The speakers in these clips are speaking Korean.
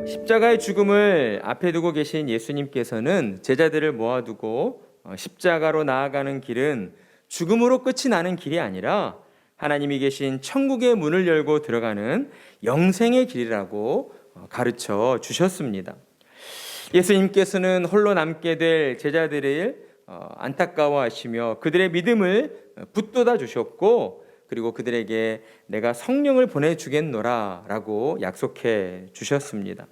십자가의 죽음을 앞에 두고 계신 예수님께서는 제자들을 모아두고 십자가로 나아가는 길은 죽음으로 끝이 나는 길이 아니라 하나님이 계신 천국의 문을 열고 들어가는 영생의 길이라고 가르쳐 주셨습니다. 예수님께서는 홀로 남게 될 제자들을 안타까워하시며 그들의 믿음을 붙돋아 주셨고, 그리고 그들에게 내가 성령을 보내주겠노라 라고 약속해 주셨습니다.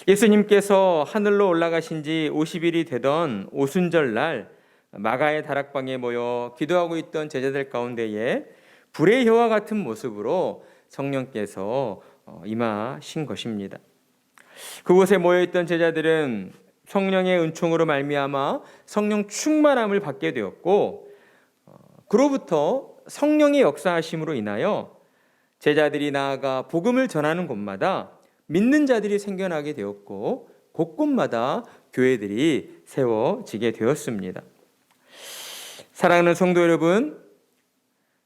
예수님께서 하늘로 올라가신 지 50일이 되던 오순절 날 마가의 다락방에 모여 기도하고 있던 제자들 가운데에 불의 혀와 같은 모습으로 성령께서 임하신 것입니다. 그곳에 모여있던 제자들은 성령의 은총으로 말미암아 성령 충만함을 받게 되었고, 그로부터 성령의 역사하심으로 인하여 제자들이 나아가 복음을 전하는 곳마다 믿는 자들이 생겨나게 되었고, 곳곳마다 교회들이 세워지게 되었습니다. 사랑하는 성도 여러분,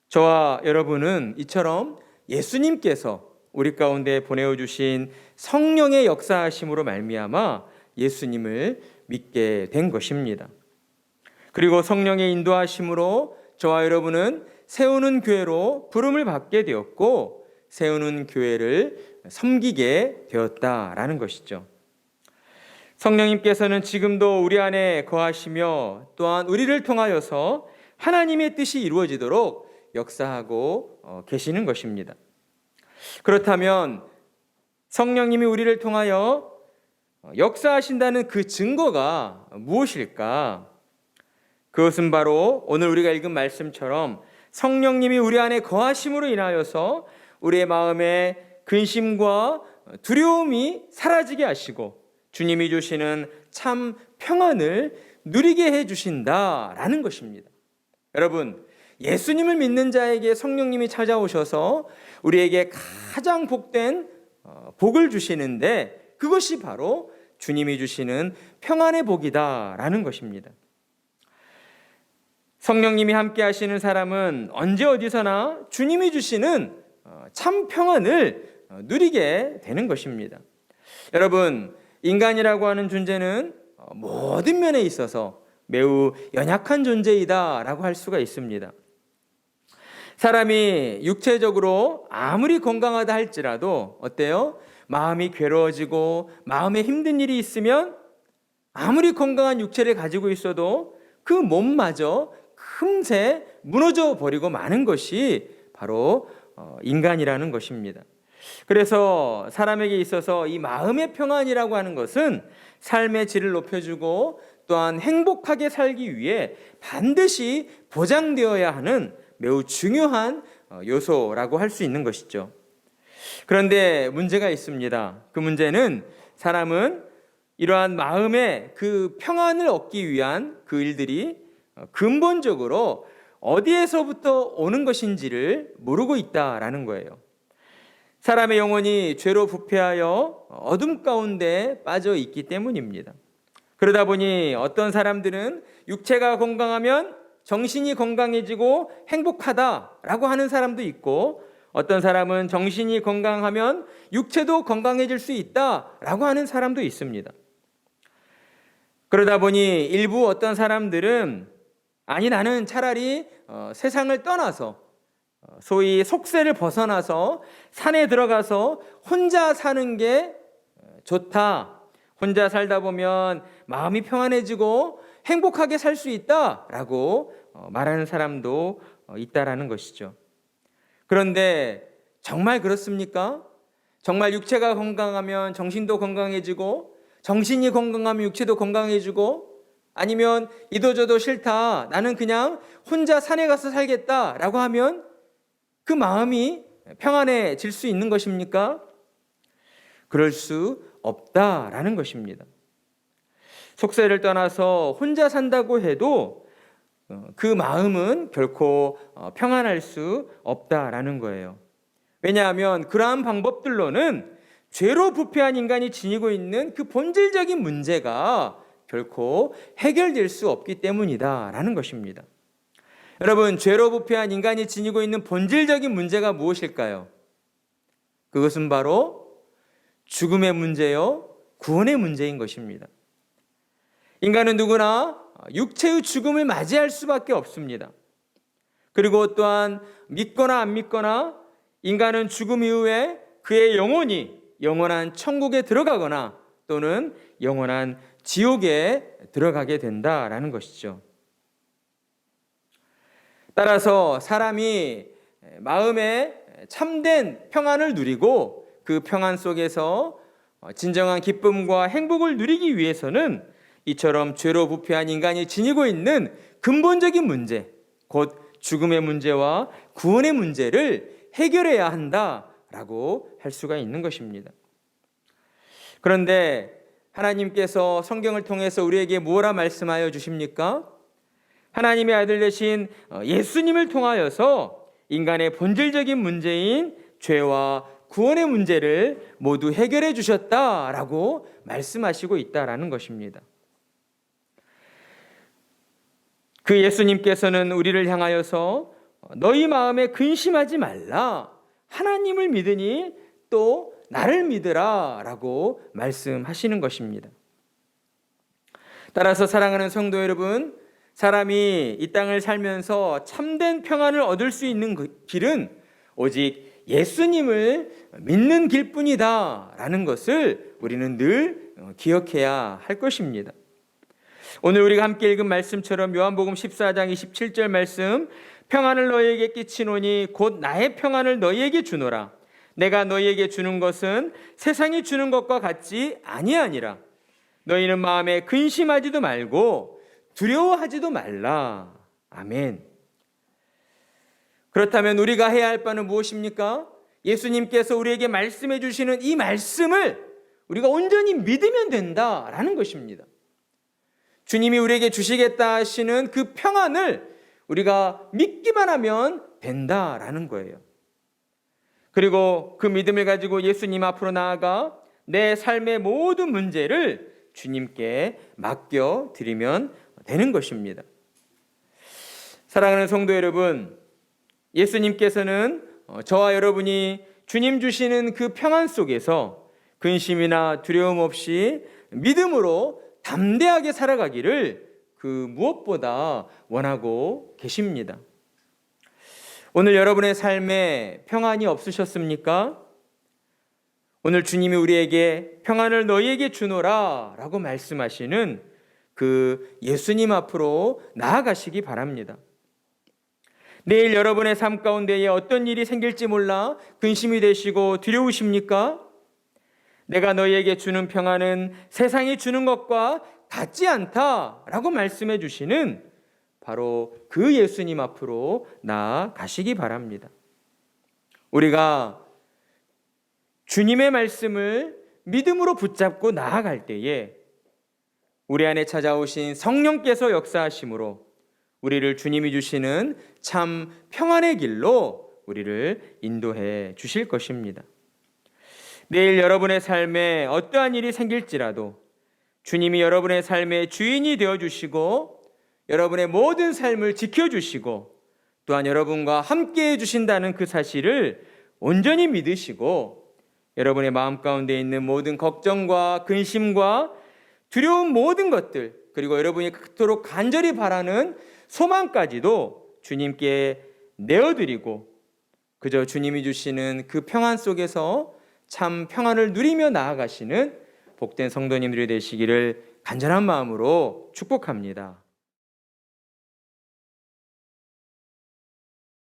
저와 여러분은 이처럼 예수님께서 우리 가운데 보내주신 성령의 역사하심으로 말미암아 예수님을 믿게 된 것입니다. 그리고 성령의 인도하심으로 저와 여러분은 세우는 교회로 부름을 받게 되었고, 세우는 교회를 섬기게 되었다라는 것이죠. 성령님께서는 지금도 우리 안에 거하시며 또한 우리를 통하여서 하나님의 뜻이 이루어지도록 역사하고 계시는 것입니다. 그렇다면 성령님이 우리를 통하여 역사하신다는 그 증거가 무엇일까? 그것은 바로 오늘 우리가 읽은 말씀처럼 성령님이 우리 안에 거하심으로 인하여서 우리의 마음에 근심과 두려움이 사라지게 하시고 주님이 주시는 참 평안을 누리게 해주신다라는 것입니다. 여러분, 예수님을 믿는 자에게 성령님이 찾아오셔서 우리에게 가장 복된 복을 주시는데, 그것이 바로 주님이 주시는 평안의 복이다라는 것입니다. 성령님이 함께 하시는 사람은 언제 어디서나 주님이 주시는 참 평안을 누리게 되는 것입니다. 여러분, 인간이라고 하는 존재는 모든 면에 있어서 매우 연약한 존재이다라고 할 수가 있습니다. 사람이 육체적으로 아무리 건강하다 할지라도 어때요? 마음이 괴로워지고 마음에 힘든 일이 있으면 아무리 건강한 육체를 가지고 있어도 그 몸마저 금세 무너져 버리고 마는 것이 바로 인간이라는 것입니다. 그래서 사람에게 있어서 이 마음의 평안이라고 하는 것은 삶의 질을 높여주고 또한 행복하게 살기 위해 반드시 보장되어야 하는 매우 중요한 요소라고 할 수 있는 것이죠. 그런데 문제가 있습니다. 그 문제는 사람은 이러한 마음의 그 평안을 얻기 위한 그 일들이 근본적으로 어디에서부터 오는 것인지를 모르고 있다라는 거예요. 사람의 영혼이 죄로 부패하여 어둠 가운데 빠져 있기 때문입니다. 그러다 보니 어떤 사람들은 육체가 건강하면 정신이 건강해지고 행복하다라고 하는 사람도 있고, 어떤 사람은 정신이 건강하면 육체도 건강해질 수 있다라고 하는 사람도 있습니다. 그러다 보니 일부 어떤 사람들은 아니, 나는 차라리 세상을 떠나서 소위 속세를 벗어나서 산에 들어가서 혼자 사는 게 좋다. 혼자 살다 보면 마음이 평안해지고 행복하게 살 수 있다라고 말하는 사람도 있다라는 것이죠. 그런데 정말 그렇습니까? 정말 육체가 건강하면 정신도 건강해지고 정신이 건강하면 육체도 건강해지고, 아니면 이도저도 싫다, 나는 그냥 혼자 산에 가서 살겠다라고 하면 그 마음이 평안해질 수 있는 것입니까? 그럴 수 없다라는 것입니다. 속세를 떠나서 혼자 산다고 해도 그 마음은 결코 평안할 수 없다라는 거예요. 왜냐하면 그러한 방법들로는 죄로 부패한 인간이 지니고 있는 그 본질적인 문제가 결코 해결될 수 없기 때문이다라는 것입니다. 여러분, 죄로 부패한 인간이 지니고 있는 본질적인 문제가 무엇일까요? 그것은 바로 죽음의 문제요, 구원의 문제인 것입니다. 인간은 누구나 육체의 죽음을 맞이할 수밖에 없습니다. 그리고 또한 믿거나 안 믿거나 인간은 죽음 이후에 그의 영혼이 영원한 천국에 들어가거나 또는 영원한 지옥에 들어가게 된다라는 것이죠. 따라서 사람이 마음에 참된 평안을 누리고 그 평안 속에서 진정한 기쁨과 행복을 누리기 위해서는 이처럼 죄로 부패한 인간이 지니고 있는 근본적인 문제, 곧 죽음의 문제와 구원의 문제를 해결해야 한다라고 할 수가 있는 것입니다. 그런데 하나님께서 성경을 통해서 우리에게 무엇라 말씀하여 주십니까? 하나님의 아들 되신 예수님을 통하여서 인간의 본질적인 문제인 죄와 구원의 문제를 모두 해결해 주셨다라고 말씀하시고 있다라는 것입니다. 그 예수님께서는 우리를 향하여서 너희 마음에 근심하지 말라, 하나님을 믿으니 또 나를 믿으라 라고 말씀하시는 것입니다. 따라서 사랑하는 성도 여러분, 사람이 이 땅을 살면서 참된 평안을 얻을 수 있는 그 길은 오직 예수님을 믿는 길뿐이다 라는 것을 우리는 늘 기억해야 할 것입니다. 오늘 우리가 함께 읽은 말씀처럼 요한복음 14장 27절 말씀, 평안을 너희에게 끼치노니 곧 나의 평안을 너희에게 주노라. 내가 너희에게 주는 것은 세상이 주는 것과 같지 아니하니라. 너희는 마음에 근심하지도 말고 두려워하지도 말라. 아멘. 그렇다면 우리가 해야 할 바는 무엇입니까? 예수님께서 우리에게 말씀해 주시는 이 말씀을 우리가 온전히 믿으면 된다라는 것입니다. 주님이 우리에게 주시겠다 하시는 그 평안을 우리가 믿기만 하면 된다라는 거예요. 그리고 그 믿음을 가지고 예수님 앞으로 나아가 내 삶의 모든 문제를 주님께 맡겨드리면 되는 것입니다. 사랑하는 성도 여러분, 예수님께서는 저와 여러분이 주님 주시는 그 평안 속에서 근심이나 두려움 없이 믿음으로 담대하게 살아가기를 그 무엇보다 원하고 계십니다. 오늘 여러분의 삶에 평안이 없으셨습니까? 오늘 주님이 우리에게 평안을 너희에게 주노라 라고 말씀하시는 그 예수님 앞으로 나아가시기 바랍니다. 내일 여러분의 삶 가운데에 어떤 일이 생길지 몰라 근심이 되시고 두려우십니까? 내가 너희에게 주는 평안은 세상이 주는 것과 같지 않다라고 말씀해 주시는 바로 그 예수님 앞으로 나아가시기 바랍니다. 우리가 주님의 말씀을 믿음으로 붙잡고 나아갈 때에 우리 안에 찾아오신 성령께서 역사하심으로 우리를 주님이 주시는 참 평안의 길로 우리를 인도해 주실 것입니다. 내일 여러분의 삶에 어떠한 일이 생길지라도 주님이 여러분의 삶의 주인이 되어주시고 여러분의 모든 삶을 지켜주시고 또한 여러분과 함께해 주신다는 그 사실을 온전히 믿으시고 여러분의 마음 가운데 있는 모든 걱정과 근심과 두려운 모든 것들, 그리고 여러분이 그토록 간절히 바라는 소망까지도 주님께 내어드리고 그저 주님이 주시는 그 평안 속에서 참 평안을 누리며 나아가시는 복된 성도님들이 되시기를 간절한 마음으로 축복합니다.